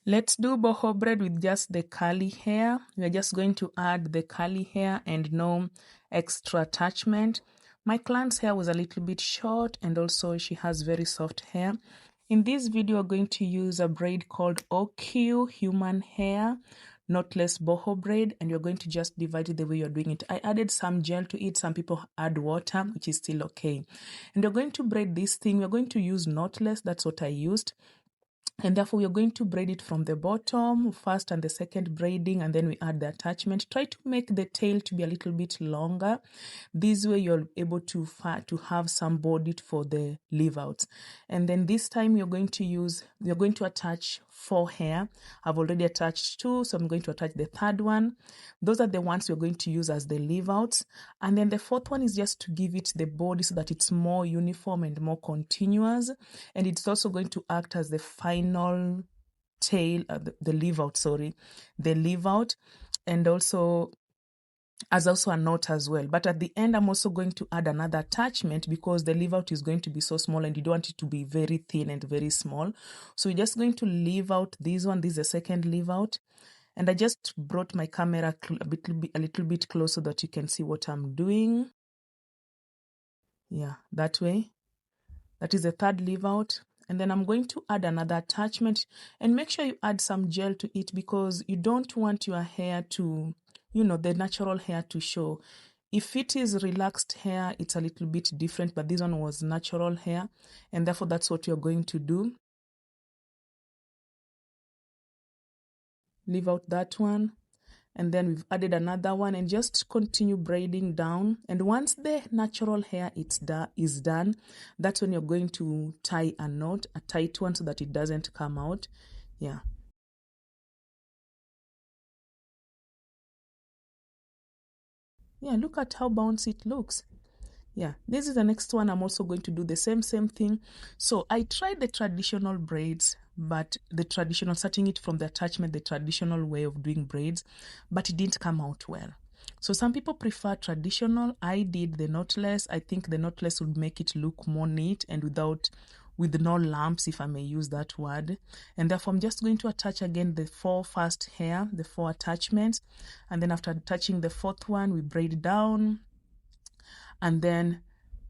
Let's do boho braid with just the curly hair. We are just going to add the curly hair and no extra attachment. My client's hair was a little bit short and also she has very soft hair. In this video, we're going to use a braid called OQ human hair knotless boho braid, and you're going to just divide it the way you're doing it. I added some gel to it. Some people add water, which is still okay. And you're going to braid this thing. We're going to use knotless. That's what I used. And therefore, we are going to braid it from the bottom first and the second braiding, and then we add the attachment. Try to make the tail to be a little bit longer. This way, you're able to have some body for the leave outs. And then this time, you're going to attach 4 hair. I've already attached 2, so I'm going to attach the third one. Those are the ones we're going to use as the leave outs. And then the fourth one is just to give it the body so that it's more uniform and more continuous. And it's also going to act as the final tail, the leave out, and also as also a knot as well. But at the end, I'm also going to add another attachment because the leave out is going to be so small and you don't want it to be very thin and very small. So we're just going to leave out this one. This is the second leave out. And I just brought my camera a little bit close so that you can see what I'm doing. Yeah, that way. That is the third leave out. And then I'm going to add another attachment, and make sure you add some gel to it because you don't want your hair to, the natural hair to show. If it is relaxed hair, it's a little bit different, but this one was natural hair, and therefore that's what you're going to do. Leave out that one. And then we've added another one and just continue braiding down. And once the natural hair is done, that's when you're going to tie a knot, a tight one, so that it doesn't come out. Yeah. Yeah, look at how bouncy it looks. Yeah, this is the next one. I'm also going to do the same thing. So I tried the traditional braids, but starting it from the attachment, the traditional way of doing braids, but it didn't come out well. So some people prefer traditional. I did the knotless. I think the knotless would make it look more neat and with no lumps, if I may use that word. And therefore I'm just going to attach again the 4 first hair, the 4 attachments. And then after attaching the 4th one, we braid down. And then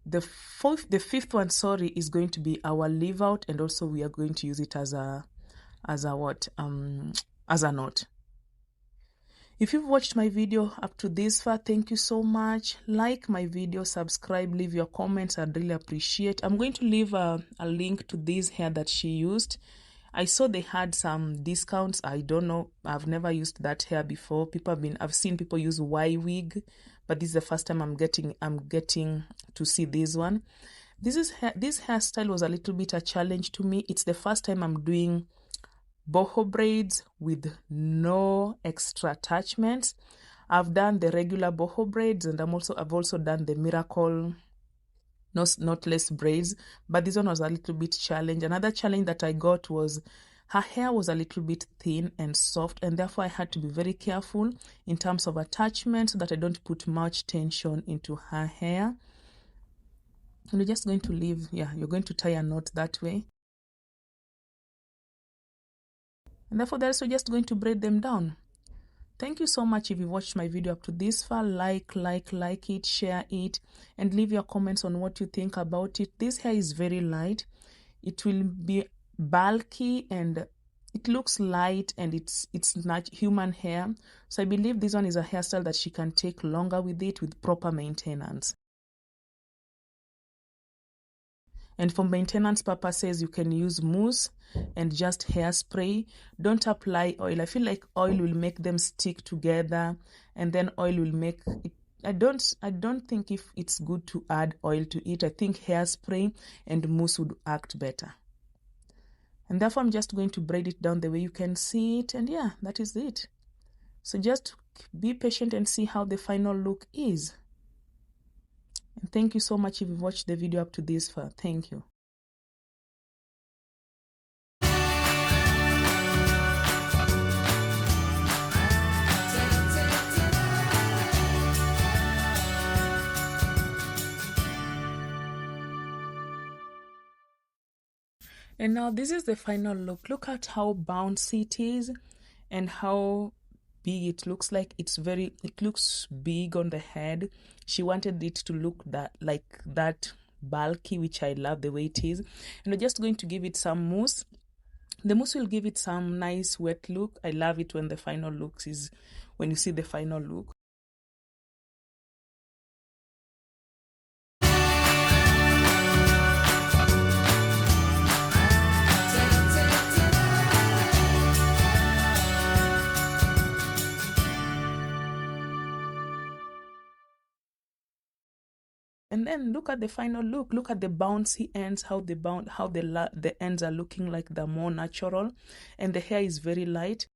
the fifth one, is going to be our leave out, and also we are going to use it as a knot. If you've watched my video up to this far, thank you so much. Like my video, subscribe, leave your comments. I'd really appreciate. I'm going to leave a link to this hair that she used. I saw they had some discounts. I don't know. I've never used that hair before. I've seen people use Y wig, but this is the first time I'm getting to see this one. This hairstyle was a little bit a challenge to me. It's the first time I'm doing boho braids with no extra attachments. I've done the regular boho braids, and I've also done the miracle knotless braids, but this one was a little bit challenge. Another challenge that I got was her hair was a little bit thin and soft, and therefore I had to be very careful in terms of attachment so that I don't put much tension into her hair. And we're just going to you're going to tie a knot that way. And therefore they're also just going to braid them down. Thank you so much if you watched my video up to this far. Like it, share it, and leave your comments on what you think about it. This hair is very light. It will be bulky and it looks light, and it's not human hair. So I believe this one is a hairstyle that she can take longer with it with proper maintenance. And for maintenance purposes, you can use mousse and just hairspray. Don't apply oil. I feel like oil will make them stick together, and then oil will make it. I don't think if it's good to add oil to it. I think hairspray and mousse would act better. And therefore, I'm just going to braid it down the way you can see it. And yeah, that is it. So just be patient and see how the final look is. And thank you so much if you've watched the video up to this far. Thank you. And now this is the final look. Look at how bouncy it is and how big it looks. Like it looks big on the head. She wanted it to look that bulky, which I love the way it is. And we're just going to give it some mousse. The mousse will give it some nice wet look. I love it when the final looks is when you see the final look. And then look at the final look. Look at the bouncy ends, how the ends are looking like they're more natural, and the hair is very light.